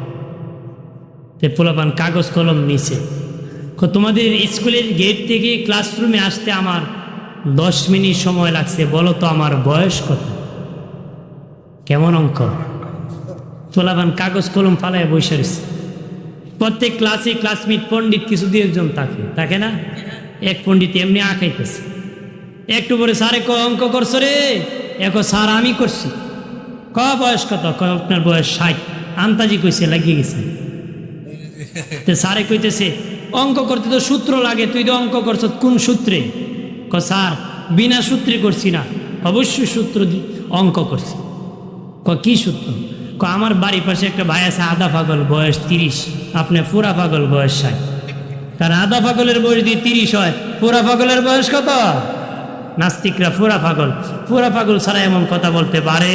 তে পোলাপান কাগজ কলম নিচে, তোমাদের স্কুলের গেট থেকে ক্লাসরুমে আসতে আমার 10 মিনিট সময় লাগছে, বলো তো আমার বয়স কত? কেমন অঙ্ক? পোলাপান কাগজ কলম ফালায় বসে রয়েছে। প্রত্যেক ক্লাসে ক্লাসমেট পণ্ডিত কিছু দিয়ে একজন থাকে না? এক পণ্ডিত এমনি আঁকাইতেছে, একটু পরে স্যারে ক অঙ্ক করছো রে? এক স্যার আমি করছি। ক বয়স কত? আপনার বয়স 60। আন্তাজি কইছে লাগিয়ে গেছে। তো স্যারে কইতেছে অঙ্ক করতে তো সূত্র লাগে, তুই তো অঙ্ক করছ কোন সূত্রে? ক স্যার বিনা সূত্রে করছি না, অবশ্যই সূত্র অঙ্ক করছি। ক কি সূত্র? ক আমার বাড়ির পাশে একটা ভাই আছে আধা পাগল, বয়স 30, আপনি পুরা পাগল, বয়স 60। কারণ আধা পাগলের বয়স যদি 30 হয়, পুরা পাগলের বয়স কত? নাস্তিকরা পুরা পাগল, পুরা পাগল ছাড়া এমন কথা বলতে পারে?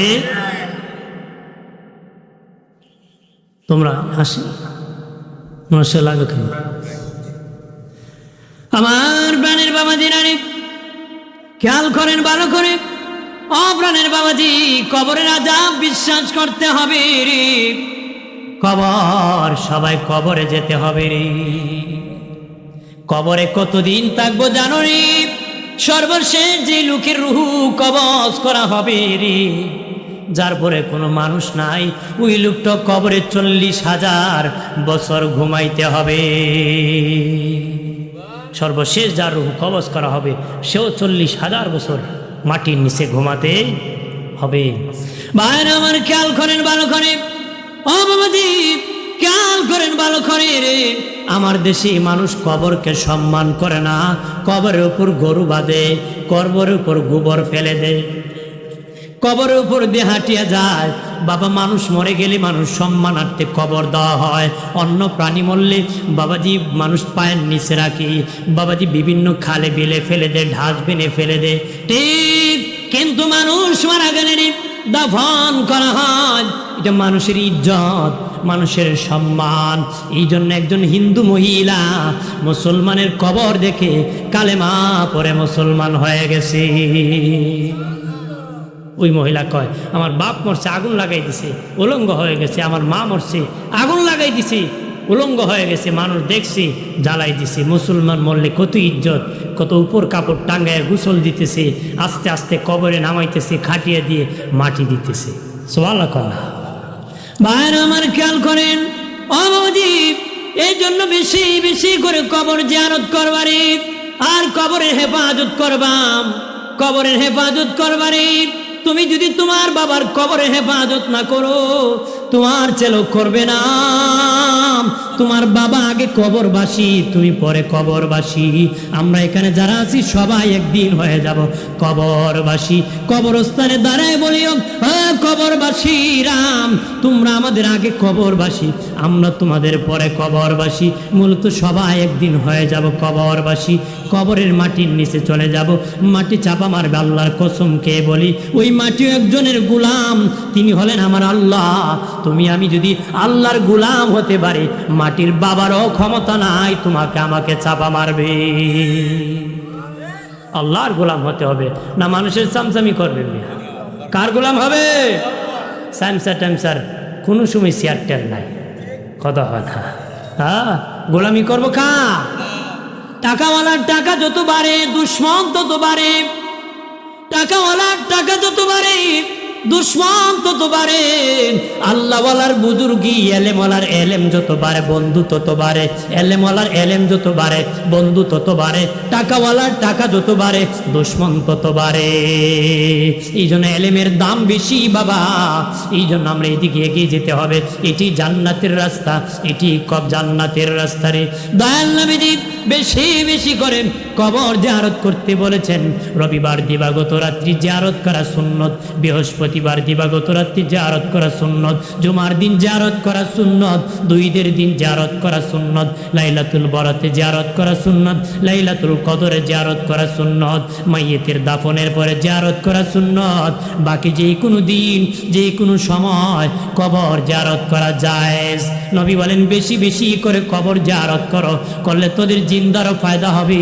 তোমরা হাসি মশা লাগো কেন? আমার প্রাণের বাবাজি রানী খেয়াল করেন ভালো করে, অপ্রাণের বাবাজি কবরের আযাব বিশ্বাস করতে হবে রে। কবর, সবাই কবরে যেতে হবে রে। কবরে কতদিন থাকবো জানো রে? সর্বশেষ যে লোকের রুহু কবজ করা হবে রে, যার পরে কোনো মানুষ নাই, ওই লোকটা কবরে 40,000 বছর ঘুমাইতে হবে। সর্বশেষ যার রুহু কবজ করা হবে সেও 40,000 বছর মাটির নিচে ঘুমাতে হবে। ভাইরা আমার খেয়াল করেন ভালো করে, ও বাবাজি খেয়াল করেন ভালো করে রে। আমার দেশে মানুষ কবরকে সম্মান করে না, কবরের উপর গরু বাঁধে, কবরের উপর গোবর ফেলে দেয়, কবরের উপর দিয়ে হাঁটিয়া যায়। বাবা মানুষ মরে গেলে মানুষ সম্মানার্থে কবর দেওয়া হয়, অন্য প্রাণী মরলে বাবাজি মানুষ পায়ের নিচে রাখি, বাবাজি বিভিন্ন খালে বিলে ফেলে দেয়, ডাস্টবিনে ফেলে দেয়, ঠিক। কিন্তু মানুষ মারা গেলে দাফন করা হয়, এটা মানুষের ইজ্জত, মানুষের সম্মান। এই জন্য একজন হিন্দু মহিলা মুসলমানের কবর দেখে কালেমা পড়ে মুসলমান হয়ে গেছে। ওই মহিলা কয় আমার বাপ মরছে আগুন লাগাই দিছে, উলঙ্গ হয়ে গেছে, আমার মা মরছে আগুন লাগাই দিছে, উলঙ্গ হয়ে গেছে, মানুষ দেখছে জ্বালাই দিছে। মুসলমান মরলে কত ইজ্জত, কত উপর কাপড় টাঙ্গায় গোসল দিতেছে, আস্তে আস্তে কবরে নামাইতেছে, খাটিয়ে দিয়ে মাটি দিতেছে। সুবহানাল্লাহ কন্যা ভাইয়ের আমার খেয়াল করেন, ও বাবাজি এই জন্য বেশি বেশি করে কবর জিয়ারত করবারে, আর কবরের হেফাজত করবাম, কবরের হেফাজত করবারে। তুমি যদি তোমার বাবার কবরের হেফাজত না করো, তোমার ছেলে করবে না। তোমার বাবা আগে কবরবাসী, তুমি পরে কবরবাসী। আমরা এখানে যারা আছি সবাই একদিন হয়ে যাব কবরবাসী। কবরস্থানে দাঁড়ায় বলিও কবরবাসী রাম, তোমরা আমাদের আগে কবরবাসী, আমরা তোমাদের পরে কবরবাসী। মূলত সবাই একদিন হয়ে যাব কবরবাসী। কবরের মাটির নিচে চলে যাব, মাটি চাপা মারবে। আল্লাহর কসম কে বলি, ওই মাটিও একজনের গোলাম, তিনি হলেন আমার আল্লাহ। তুমি আমি যদি আল্লাহর গোলাম হতে পারি, মাটির বাবারও ক্ষমতা নাই তোমাকে আমাকে চাপা মারবে। আল্লাহর গোলাম হতে হবে, না মানুষের চামচামি করবে। কার গোলাম হবে? স্যামসার ট্যামসার কোনো সময় চেয়ার টেয়ার নাই, কথা হয় না। হ্যাঁ গোলামি করবো কা? টাকাওয়ালার টাকা যত বাড়ে দুশ্মন তত বাড়ে, টাকাওয়ালার টাকা যত বাড়ে দুশ্মন তত বাড়ে, আল্লাহওয়ালার বুজুর্গি এলেমওয়ালার এলেম যত বাড়ে বন্ধু তত বাড়ে, এলেমওয়ালার এলেম যত বাড়ে বন্ধু তত বাড়ে, টাকাওয়ালার টাকা যত বাড়ে দুশ্মন তত বাড়ে। এই জন্য এলেমের দাম বেশি বাবা, এই জন্য আমরা এদিকে এগিয়ে যেতে হবে। এটি জান্নাতের রাস্তা, এটি জান্নাতের রাস্তা রে। দয়াল নবীজি বেশি বেশি করে কবর জিয়ারত করতে বলেছেন। রবিবার দিবাগত রাত্রি জিয়ারত করা সুন্নত, বৃহস্পতিবার দিবাগত রাত্রি জিয়ারত করা সুন্নত, জুমার দিন জিয়ারত করা সুন্নত, দুই ঈদের দিন জিয়ারত করা সুন্নত, লাইলাতুল বরাতে জিয়ারত করা সুন্নত, লাইলাতুল কদরে জিয়ারত করা সুন্নত, মাইয়েতের দাফনের পরে জিয়ারত করা সুন্নত। বাকি যে কোনো দিন যে কোনো সময় কবর জিয়ারত করা জায়েজ। নবী বলেন বেশি বেশি করে কবর জিয়ারত করো, করলে তোদের জিন্দারও ফায়দা হবে,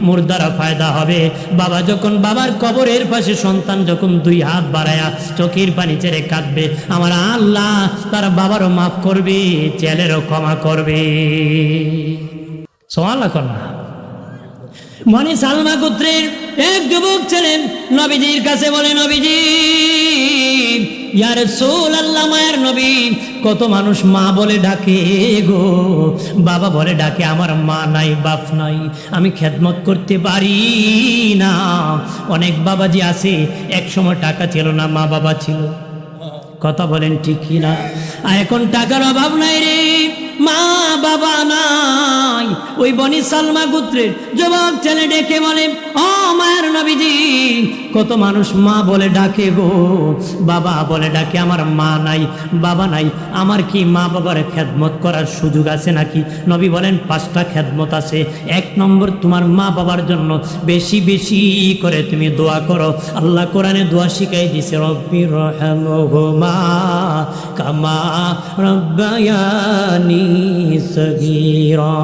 মুর্দারও ফায়দা হবে। বাবা যখন বাবার কবরের পাশে সন্তান যখন দুই হাত বাড়ায়া চোখের পানি ছেড়ে কাঁদবে, আমার আল্লাহ তার বাবারও মাফ করবে, ছেলেরও ক্ষমা করবে। সুবহানাল্লাহ কর না। বনি সালমা গোত্রের এক যুবক ছিলেন, নবীজির কাছে বলে, নবীজি ইয়া রাসূলুল্লাহ, মায়ের নবী, কত মানুষ মা বলে ডাকে গো, বাবা বলে ডাকে, আমার মা নাই বাপ নাই, আমি খেদমত করতে পারি না। অনেক বাবাজি আছে এক সময় টাকা ছিল না, মা বাবা ছিল, কথা বলেন ঠিক কিনা? আর এখন টাকার অভাব নাই রে, মা বাবা নাই। ওই বনি সালমা গোত্রের যুবক ছেলে ডেকে বলে, ও মায়ের নবীজি, কত মানুষ মা বলে ডাকে গো, বাবা বলে ডাকে, আমার মা নাই বাবা নাই, আমার কি মা বাবার খেদমত করার সুযোগ আছে নাকি? নবী বলেন 5টা খেদমত আছে। 1 নম্বর, তোমার মা বাবার জন্য বেশি বেশি করে তুমি দোয়া করো। আল্লাহ কোরআনে দোয়া শিখাই দিছে, রব্বির রহমহুমা কামা রব্বায়ানি সগীরা।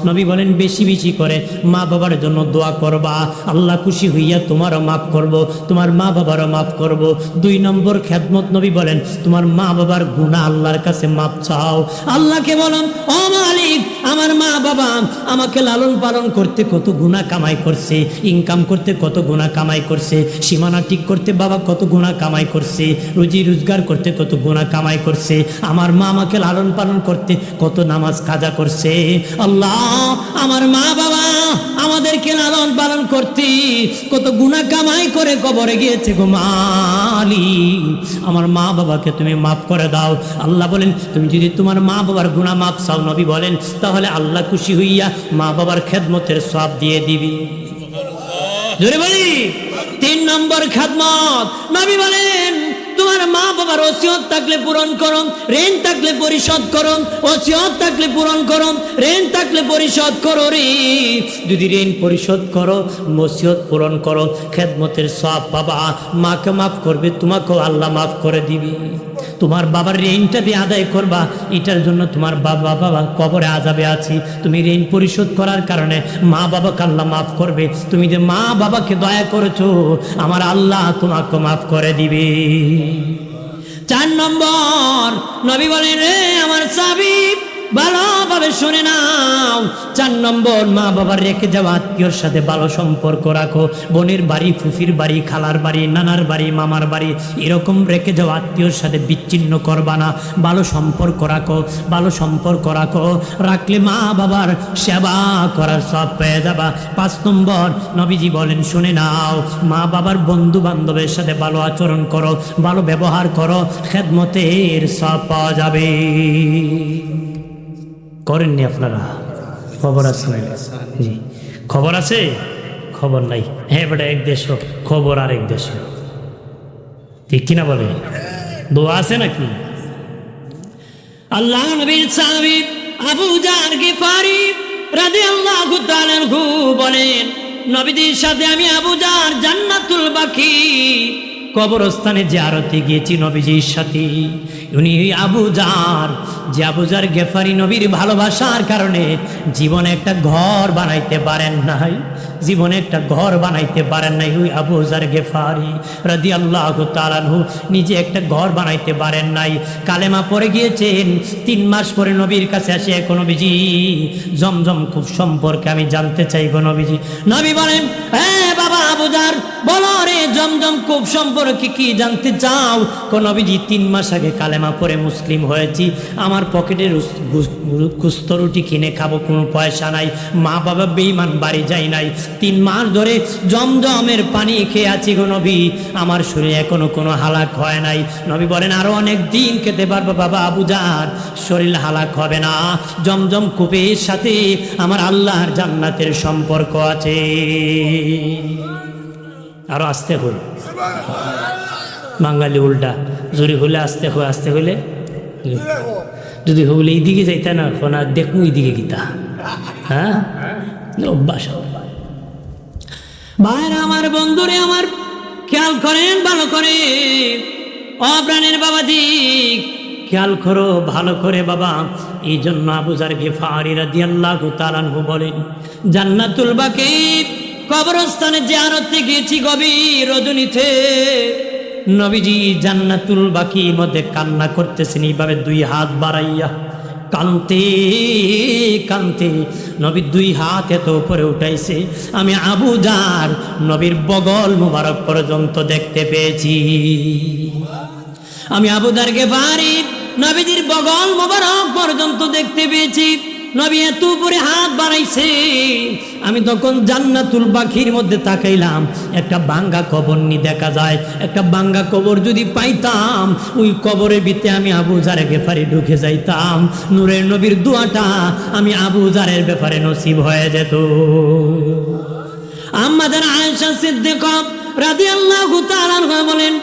নবী বলেন বেশি বেশি করে মা বাবার জন্য দোয়া করবা, আল্লাহ খুশি হইয়া তোমারও মাফ করব, তোমার মা বাবারও মাফ করব। 2 নম্বর খেদমত, নবী বলেন তোমার মা বাবার গুনাহ আল্লাহর কাছে মাফ চাও। আল্লাহকে বলো, ও মালিক, আমার মা বাবা আমাকে লালন পালন করতে কত গুনাহ কামাই করছে, ইনকাম করতে কত গুনাহ কামাই করছে, সীমানা ঠিক করতে বাবা কত গুনাহ কামাই করছে, রুজি রোজগার করতে কত গুনাহ কামাই করছে, আমার মা আমাকে লালন পালন করতে কত নামাজ কাজা করছে। আল্লাহ, আমার মা বাবা আমাদেরকে লালন পালন করতে কত গুনাহ কামাই করে কবরে গিয়েছে গো মালিক, আমার মা বাবাকে তুমি মাফ করে দাও। আল্লাহ বলেন তুমি যদি তোমার মা বাবার গুনাহ মাফ চাও, নবী বলেন, তাহলে আল্লাহ খুশি হইয়া মা বাবার খেদমতের সওয়াব দিয়ে দিবি। জোরে বলি। 3 নম্বর খেদমত, নবী বলেন তোমার মা বাবার ওসিয়ত থাকলে পূরণ করো, ঋণ থাকলে পরিশোধ করো, ওসিয়ত থাকলে পূরণ করো, ঋণ থাকলে পরিশোধ করো রে। যদি ঋণ পরিশোধ করো, ওসিয়ত পূরণ করো, খেদমতের সওয়াব পাবা, মাকে মাফ করবে, তোমাকেও আল্লাহ মাফ করে দিবি। তোমার বাবার ঋণটা দিয়ে আদায় করবা, এটার জন্য তোমার বাবা কবরে আযাবে আছি, তুমি ঋণ পরিশোধ করার কারণে মা বাবাকে আল্লাহ মাফ করবে। তুমি যে মা বাবাকে দয়া করেছো, আমার আল্লাহ তোমাকে মাফ করে দিবে। 4 নম্বর, নবী বলেন, রে আমার সাহাবী ভালোভাবে শুনে নাও, 4 নম্বর, মা বাবার রেখে যাওয়া আত্মীয়র সাথে ভালো সম্পর্ক রাখো। বোনের বাড়ি, ফুফির বাড়ি, খালার বাড়ি, নানার বাড়ি, মামার বাড়ি, এরকম রেখে যাওয়া আত্মীয়র সাথে বিচ্ছিন্ন করবা না, ভালো সম্পর্ক রাখো, ভালো সম্পর্ক রাখো, রাখলে মা বাবার সেবা করার সব পেয়ে যাবা। 5 নম্বর, নবীজি বলেন শুনে নাও, মা বাবার বন্ধু বান্ধবের সাথে ভালো আচরণ করো, ভালো ব্যবহার করো, খেদমতের সব পাওয়া যাবে। করেননি আপনারা? খবর আছে? জি, খবর আছে, খবর নাই। হ্যাঁ বেটা, এক দেশ খবর আর এক দেশ, ঠিক কিনা বলে? দোয়া আছে নাকি? আল্লাহ নবীর সাহাবী আবু জার গিফারি রাদিয়াল্লাহু তাআলা আনহু বলেন, নবীদের সাথে আমি আবু জার জান্নাতুল বাকি কবরস্থানে জিয়ারতে গিয়েছি নবীজির সাথে। উনি আবু জার, যে আবু জার গেফারি নবীর ভালোবাসার কারণে জীবনে একটা ঘর বানাইতে পারেন নাই, জীবনে একটা ঘর বানাইতে পারেন নাই। ওই আবু জার গেফারি রাদিয়াল্লাহু তাআলা আনহু নিজে একটা ঘর বানাইতে পারেন নাই, কালেমা পড়ে গিয়েছেন। 3 মাস পরে নবীর কাছে আসে, এখন নবীজি জমজম খুব সম্পর্কে আমি জানতে চাই গো নবীজি। নবী বলেন, হ্যাঁ বাবা আবু জার, বলো রে জমজম কূপ সম্পর্কে কি জানতে চাও? কোন নবীজি 3 মাস আগে কালেমা পড়ে মুসলিম হয়েছি, আমার পকেটে কুস্ত রুটি কিনে খাবো কোনো পয়সা নাই, মা বাবা বেঈমান বাড়ি যাই নাই, 3 মাস ধরে জমজমের পানি খেয়ে আছি গো নবী, আমার শরীরে এখনো কোনো হালাক হয় নাই। নবী বলেন আরো অনেক দিন খেতে পারবো বাবা আবু জার, শরীর হালাক হবে না। জমজম কূপের সাথে আমার আল্লাহর জান্নাতের সম্পর্ক আছে। আরো আসতে হল বাঙালি উল্টা, জোরে হলে আসতে হয়, আসতে হলে যদি হলে এইদিকে যাইতা না কোন দেখুন এইদিকে গীতা। হ্যাঁ অভ্যাস। ভাইরা আমার, বন্ধুরে আমার, খেয়াল করেন ভালো করে, অপ্রাণের বাবাজি খেয়াল করো ভালো করে বাবা। এই জন্য আবু যার গিফারি রাদিয়াল্লাহু তাআলা আনহু বলেন, জান্নাতুল বাকি কবরস্থানে জিয়ারতে গিয়েছি গভীর রজনীতে। নবীজি জান্নাতুল বাকির মধ্যে কান্না করতেছেন এইভাবে 2 হাত বাড়াইয়া, কানতে কানতে নবীর 2 হাত এত উপরে উঠাইছে, আমি আবু যার নবীর বগল মুবারক পর্যন্ত দেখতে পেয়েছি। আমি আবু যার গিফারি নবীজির বগল মুবারক পর্যন্ত দেখতে পেয়েছি। নবী এত উপরে হাত বাড়াইছে, আমি তখন জান্নাতুল বাকির মধ্যে তাকাইলাম, একটা ভাঙ্গা কবর নি দেখা যায়। একটা ভাঙ্গা কবর যদি পাইতাম, ওই কবরের ভিতরে আমি আবু যারের ব্যাপারে ঢুকে যাইতাম, নূরের নবীর দোয়াটা আমি আবু যারের ব্যাপারে নসিব হয়ে যেত। আম্মাদের আয়েশা সিদ্দিকা রাদিয়াল্লাহু তাআলা আনহা বলেন,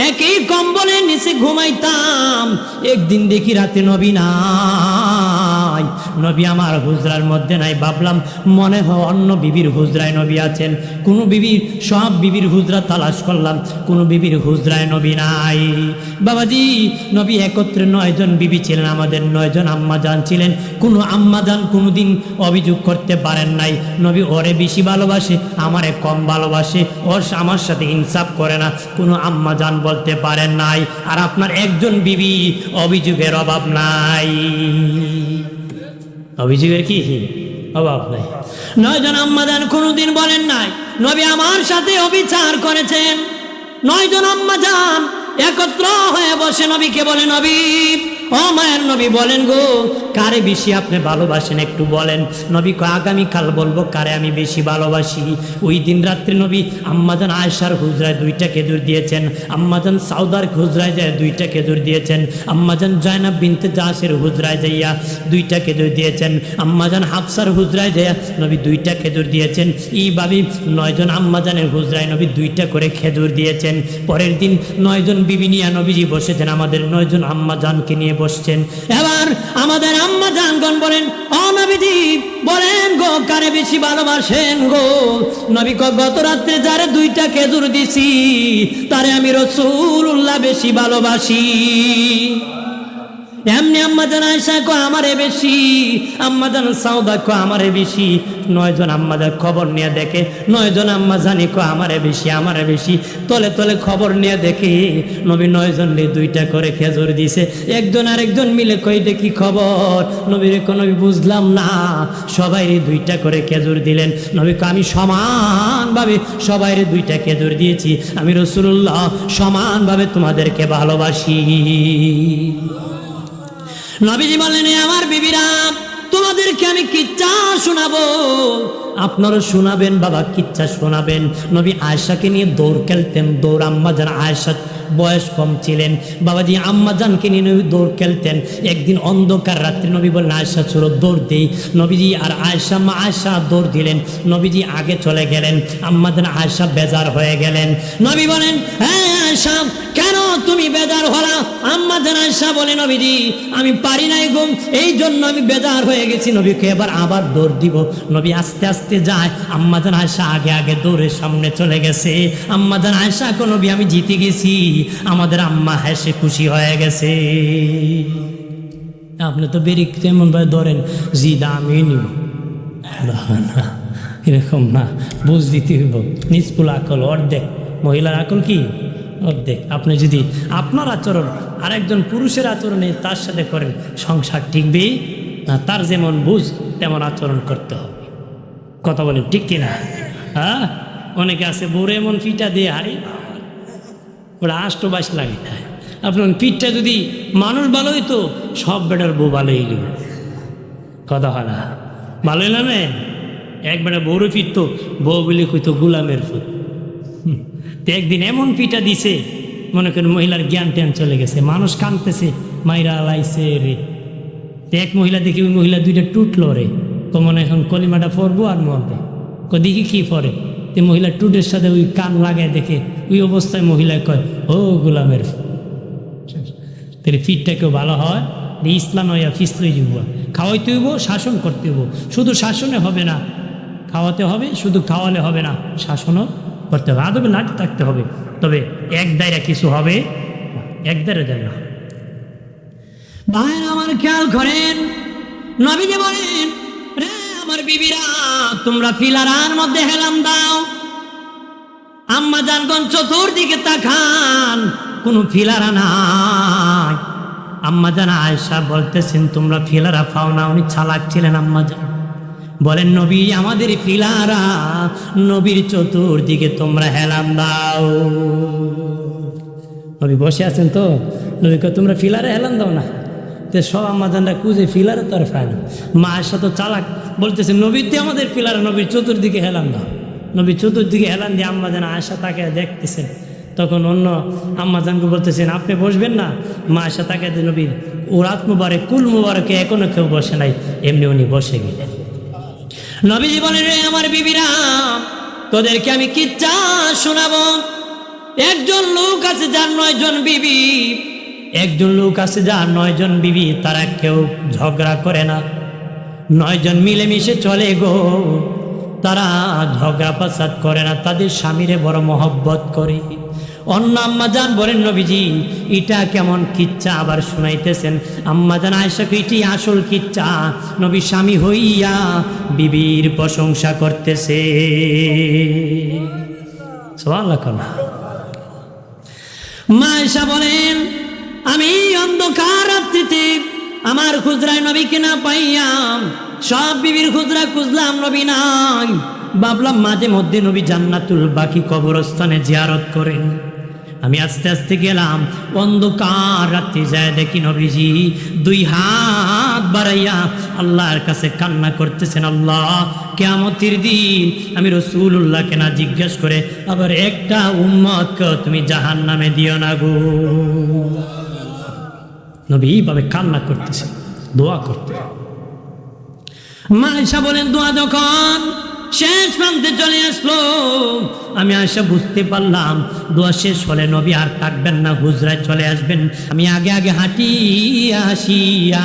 একই কম্বলের নিচে ঘুমাইতাম, একদিন দেখি রাতে নবী নাই, নবী আমার হুজরার মধ্যে নাই। ভাবলাম মনে হয় অন্য বিবির হুজরায় নবী আছেন। কোন বিবির, সব বিবির হুজরা তালাশ করলাম, কোন বিবির হুজরায় নবী নাই। বাবাজি নবী একত্রে 9 জন বিবি ছিলেন, আমাদের 9 জন আম্মাজান ছিলেন। কোনো আম্মাজান কোনোদিন অভিযোগ করতে পারেন নাই নবী ওরে বেশি ভালোবাসে, আমারে কম ভালোবাসে, ওর আমার সাথে ইনসাফ করে না, কোনো আম্মাজান বলতে পারেন নাই। আর আপনার একজন বিবি অভিযোগের অভাব নাই, অভিযোগের কি অভাব নাই। 9 জন আম্মাজান কোনোদিন বলেন নাই নবী আমার সাথে অবিচার করেছেন। 9 জন আম্মাজান একত্র হয়ে বসে নবীকে বলে, নবী ও মায়ের নবী বলেন গো, কারে বেশি আপনি ভালোবাসেন একটু বলেন। নবী কয় আগামীকাল বলবো কারে আমি বেশি ভালোবাসি। ওই দিন রাত্রে নবী আম্মাজান আয়েশার হুজরায় 2টা খেজুর দিয়েছেন, আম্মাজান সাউদার হুজরায় যায় 2টা খেজুর দিয়েছেন, আম্মাজান জয়নাব বিনতে জাসের হুজরায় যাইয়া 2টা খেজুর দিয়েছেন, আম্মাজান হাফসার হুজরায় যাইয়া নবী 2টা খেজুর দিয়েছেন। এইভাবে 9 জন আম্মাজানের হুজরায় নবী 2টা করে খেজুর দিয়েছেন। পরের দিন 9 জন বিবি নিয়ে নবীজি বসেছেন, আমাদের 9 জন আম্মাজানকে নিয়ে বসছেন। এবার আমাদের আম্মাজানগণ বলেন, ও নবীজি বলেন গো কারে বেশি ভালোবাসেন গো? নবী কয় গত রাত্রে যারে 2টা খেজুর দিছি তারে আমি রাসূলুল্লাহ বেশি ভালোবাসি। এমনি আম্মাজান আয়েশা কয় আমারে বেশি, আম্মাজান সাউদা কয় আমারে বেশি। 9 জন আম্মাজান খবর নিয়ে দেখে, 9 জন আম্মাজানি কয় আমারে বেশি, আমারে বেশি। তলে তলে খবর নিয়ে দেখে নবী 9 জনকে 2টা করে খেজুর দিছে। একজন আরেকজন মিলে কই দেখি খবর, নবীর নবী বুঝলাম না, সবাই 2টা করে খেজুর দিলেন। নবী কয় আমি সমানভাবে সবাই 2টা খেজুর দিয়েছি, আমি রাসূলুল্লাহ সমানভাবে তোমাদেরকে ভালোবাসি। নবীজি বললেন, আমার বিবিরা তোমাদেরকে আমি কিচ্ছা শোনাবো। আপনারা শোনাবেন বাবা, কিচ্ছা শোনাবেন। নবী আয়েশাকে নিয়ে দৌড় খেলতেন, দৌড়। আম্মাজান আয়েশা বয়স কম ছিলেন, বাবাজি আম্মাজানকে নিয়ে নবী দৌড় খেলতেন। একদিন অন্ধকার রাত্রে নবী বললেন আয়েশা চলো দৌড় দেই। নবীজি আর আয়েশা, মা আয়েশা দৌড় দিলেন, নবীজি আগে চলে গেলেন, আম্মাজান আয়েশা বেজার হয়ে গেলেন। নবী বলেন, হ্যাঁ আয়েশা কেন তুমি বেজার হলা? আম্মাজান আয়েশা বলে, নবীজি আমি পারি নাই গো, এই জন্য আমি বেজার হয়ে গেছি। নবীকে এবার আবার দৌড় দিব। নবী আস্তে আস্তে যায়, আম্মাজান আয়েশা আগে আগে দৌড়ে সামনে চলে গেছে। আম্মাজান আয়েশা কো নবী আমি জিতে গেছি। আমাদের আম্মা হেসে খুশি হয়ে গেছে। আপনি তো বেরিক তেমন ভাবে ধরেন জিদা আমি নিব, এরকম না, বুঝ দিতে হইব। নিষ্কুল আকল অর্ধেক, মহিলার আকল কি অর্ধেক। আপনি যদি আপনার আচরণ আরেকজন পুরুষের আচরণে তার সাথে করেন, সংসার টিকবে না। তার যেমন বুঝ তেমন আচরণ করতে হবে। কথা বলেন ঠিক কিনা? হ্যাঁ, অনেকে আছে বউরে এমন ফিটা দিয়ে হারি ওরা আষ্টবাস লাগে না। আপনার পিঠটা যদি মানুষ ভালো হইতো সব বেটার বউ ভালো হয়ে গেল, কথা হয় না, ভালো হইল না। এক বেটা বউরে ফিরতো, বউ বলে কইতো গোলামের ফুট। তো একদিন এমন পিঠা দিছে, মনে করেন মহিলার জ্ঞান ট্যান চলে গেছে, মানুষ কাঁদতেছে, মাইরা লাইছে রে। তো এক মহিলা দেখি ওই মহিলা দুইটা টুটলো রে, তো মনে এখন কলিমাটা পরবো আর মরবো, দেখি কি পরে। তো মহিলা টুটের সাথে ওই কান লাগায় দেখে ওই অবস্থায় মহিলা কয়, ও গোলামের ফুট। তাহলে ফিটটা কেউ ভালো হয়, ইসলাম হইয়া ফিসলে যাব, খাওয়াইতে হইব, শাসন করতে হইব। শুধু শাসনে হবে না, খাওয়াতে হবে, শুধু খাওয়ালে হবে না, শাসনও করতে হবে, আদবে লাঠি থাকতে হবে। তবে এক দায়রা কিছু হবে, এক দায়রা দেন না। ভাইয়ের আমার খেয়াল করেন, নবীজি বলেন, রে আমার বিবিরা তোমরা পিলারার মধ্যে হেলাম দাও। আম্মা জানগণ চতুর্দিকে তাকান, কোনো ফিলারা নাই। আম্মা জান আয়েশা বলতেছেন, তোমরা ফিলারা পাও না। উনি চালাক ছিলেন আম্মা জান। বলেন, নবী আমাদের ফিলারা, নবীর চতুর্দিকে তোমরা হেলাম দাও। নবী বসে আছেন তো, নবীকে তোমরা ফিলারে হেলাম দাও না। তো সব আম্মা জানরা কুজে ফিলারে তো আর পায় না। মা আয়েশা তো চালাক, বলতেছেন নবীতে আমাদের ফিলারা, নবীর চতুর্দিকে হেলাম দাও। নবী চতুর্দিকে হেলান দিয়ে আম্মা জান আয়েশা তাকে দেখতেছেন। তখন অন্য আম্মা জানকে বলতেছেন, আপনি বসবেন না? মা আয়েশা তাকে নবীর ওরাত মুবারক, কুল মুবারকে এখনো কেউ বসে নাই, এমনি উনি বসে গেলেন। নবীজি বলেন, রে আমার বিবিরা, তোদেরকে আমি কিচ্ছা শোনাবো। একজন লোক আছে যার 9 জন বিবি, একজন লোক আছে যার 9 জন বিবি, তারা কেউ ঝগড়া করে না, 9 জন মিলেমিশে চলে গো। তারা ঝগড়া ফাসাদ করে না, তাদের স্বামীরে বড় মহব্বত করে। অন্য আম্মা জান বলেন, নবীজি এটা কেমন কিচ্ছা আবার শুনাইতেছেন? আম্মা জান আয়েশাকে এটি আসল কিচ্ছা। নবী স্বামী হইয়া বিবির প্রশংসা করতেছে। সুবহানাল্লাহ। মা আয়েশা বলেন, আমি অন্ধকার রাত্রিতে আমার খুচরায় নবীকে না পাইয়া সব বিবির খুচরা খুঁজলাম, নবী নাই। ভাবলাম মাঝে মধ্যে নবী জান্নাতুল বাকি কবরস্থানে জিয়ারত করেন। আমি আস্তে আস্তে গেলাম, অন্ধকার রাত্রি যায় দেখি নবীজি 2 হাত বাড়াইয়া আল্লাহর কাছে কান্না করতেছেন, আল্লাহ কিয়ামতের দিন আমি রাসূলুল্লাহকে না জিজ্ঞেস করে আবার একটা উম্মতকে তুমি জাহান্নামে দিও না গো। নবী এইভাবে কান্না করতেছে, দোয়া করতে। মা আয়েশা বলেন, দোয়া যখন শেষ প্রান্তে চলে আসলো, আমি আয়েশা বুঝতে পারলাম দোয়া শেষ হলে নবী আর থাকবেন না, হুজরায় চলে আসবেন। আমি আগে আগে হাঁটিয়া আসিয়া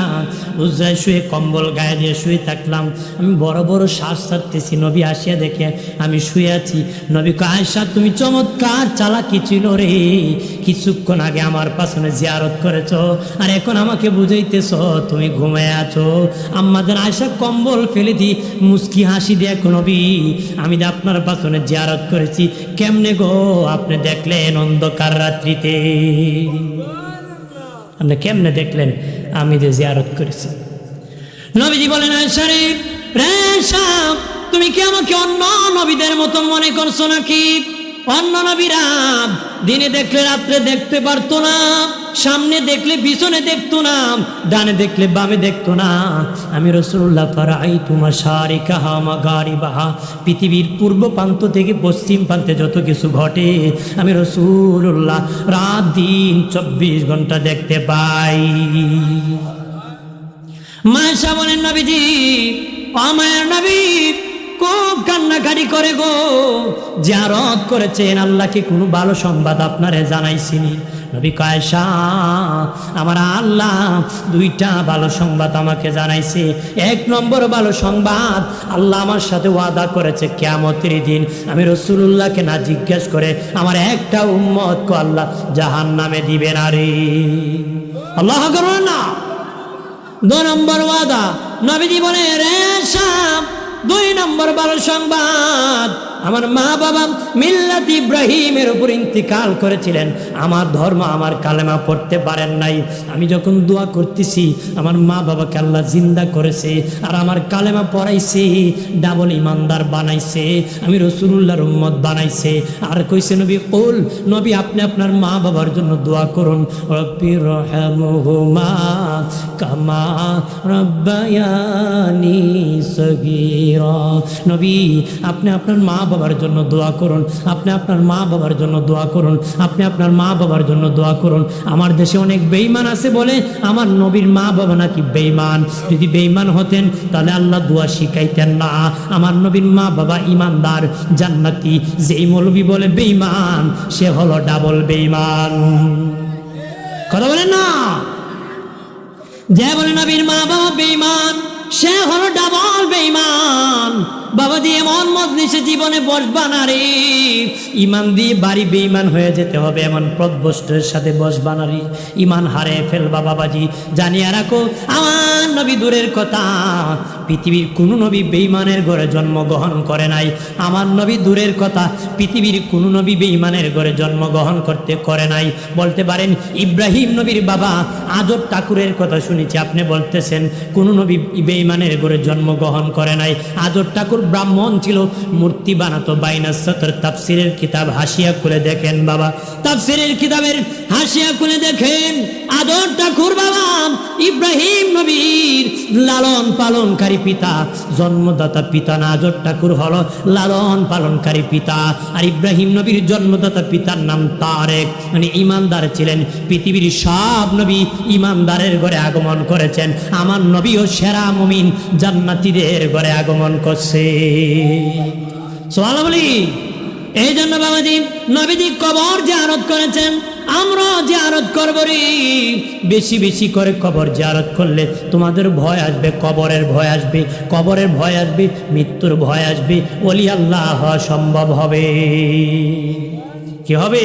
হুজরায় শুয়ে কম্বল গায়ে দিয়ে শুয়ে থাকলাম। আমি বড় বড় শ্বাস ছাড়তেছি, নবী আসিয়া দেখে আমি শুয়ে আছি। নবী কয়, আয়েশা তুমি চমৎকার চালাকি ছিল রে, কিছুক্ষণ আগে আমার পাশনে জিয়ারত করেছ, আর এখন আমাকে বুঝাইতেছ তুমি ঘুমায় আছো। আম্মা জান আয়েশা কম্বল ফেলে দি মুস্কি হাসি দিয়ে, নবী আমি যে আপনার পাশনে জিয়ারত করেছি। কেমনে গো? আপনি দেখলেন অন্ধকার রাত্রিতে, আপনি কেমনে দেখলেন আমি যে জিয়ারত করেছি? নবীজি বলেন, আয়েশা রে, আয়েশা তুমি কি আমাকে অন্য নবীদের মতো মনে করছো নাকি? অন্য নবীরা দিনে দেখলে রাত্রে দেখতে পারতো না, সামনে দেখলে পিছনে দেখতো না, ডানে দেখলে বামে দেখতো না। আমি রাসূলুল্লাহ ফারাইতু মাশারিকাহা মাগারিবাহা, পৃথিবীর পূর্ব প্রান্ত থেকে পশ্চিম প্রান্তে যত কিছু ঘটে আমি রাসূলুল্লাহ রাত দিন 24 ঘন্টা দেখতে পাই। মা আয়েশা বলেন, নবীজি আমার নবী খুব কান্নাকাটি করে গো, জিয়ারত করেছেন, আল্লাহকে কোনো ভালো সংবাদ আপনারে জানাইছিনি? নবী কয়, আয়েশা আমার আল্লাহ 2টা ভালো সংবাদ আমাকে জানাইছে। 1 নম্বর ভালো সংবাদ, আল্লাহ আমার সাথে ওয়াদা করেছে কিয়ামতের দিন আমি রাসূলুল্লাহকে না জিজ্ঞেস করে আমার একটা উম্মতকে আল্লাহ জাহান্নামে দিবে না রে। আল্লাহ করবেন না। 2 নম্বর ওয়াদা, নবীজি বলে, রে আয়েশা 2 নম্বর ভালো সংবাদ, আমার মা বাবা মিল্লাত ইব্রাহিমের উপর ইন্তিকাল করেছিলেন, আমার ধর্ম আমার কালেমা পড়তে পারেন নাই। আমি যখন দোয়া করতেছি আমার মা বাবাকে আল্লাহ জিন্দা করেছে আর আমার কালেমা পড়াইছে, ডাবল ইমানদার বানাইছে, আমি রাসূলুল্লাহর উম্মত বানাইছে। আর কইছে নবী কুল, নবী আপনি আপনার মা বাবার জন্য দোয়া করুন, রব্বির রহমহুমা কামা রব্বায়ানি সগীরা। নবী আপনি আপনার মা বাবার জন্য দোয়া করুন, আপনি আপনার মা বাবার জন্য দোয়া করুন, আপনি আপনার মা বাবার জন্য দোয়া করুন। আমার দেশে অনেক বেঈমান আছে বলে আমার নবীর মা বাবা নাকি বেঈমান। যদি বেঈমান হতেন তাহলে আল্লাহ দোয়া শিখাইতেন না। আমার নবীর মা বাবা ইমানদার জান্নাতি। যেই মৌলবী বলে বেঈমান সে হলো ডাবল বেঈমান। কথা বলেন না? যে বলে নবীর মা বাবা বেঈমান সে হলো ডাবল বেঈমান। বাবা দিয়ে এমন মজলিসে জীবনে বসবা না রে, ইমান দিয়ে বাড়ি বেঈমান হয়ে যেতে হবে এমন পথভ্রষ্টের সাথে বসবা না রে, ইমান হারে ফেলবা বাবাজি। জানিয়ে রাখো আমার নবী দূরের কথা, পৃথিবীর কোনো নবী বেঈমানের ঘরে জন্মগ্রহণ করে নাই। আমার নবী দূরের কথা, পৃথিবীর কোনো নবী বেঈমানের ঘরে জন্মগ্রহণ করে নাই। বলতে পারেন ইব্রাহিম নবীর বাবা আজব ঠাকুরের কথা শুনেছি, আপনি বলতেছেন কোনো নবী বেঈমানের ঘরে জন্মগ্রহণ করে নাই। আজব ঠাকুর ব্রাহ্মণ ছিল, মূর্তি বানাতো। বাইনাস সতর তাফসিরের কিতাব হাসিয়া খুলে দেখেন বাবা, তাফসিরের কিতাবের হাসিয়া খুলে দেখেন। আজব ঠাকুর বাবা ইব্রাহিম নবীর লালন পালনকারী পিতা, জন্মদাতা পিতা না। আজব ঠাকুর হলো লালন পালনকারী পিতা। আর ইব্রাহিম নবীর জন্মদাতা পিতার নাম তারেক, মানে ইমানদার ছিলেন। পৃথিবীর সব নবী ইমানদারের ঘরে আগমন করেছেন, আমার নবীও সেরা মুমিন জান্নাতীদের ঘরে আগমন করছে। সুবহানাল্লাহ বলি। এই জন্য বাবাজি নবীজি কবর জিয়ারত করেছেন, আমরা জিয়ারত করব রে। বেশি বেশি করে কবর জিয়ারত করলে তোমাদের ভয় আসবে, কবরের ভয় আসবে, কবরের ভয় আসবে, মৃত্যুর ভয় আসবে, ওলি আল্লাহ হওয়া সম্ভব হবে। কি হবে?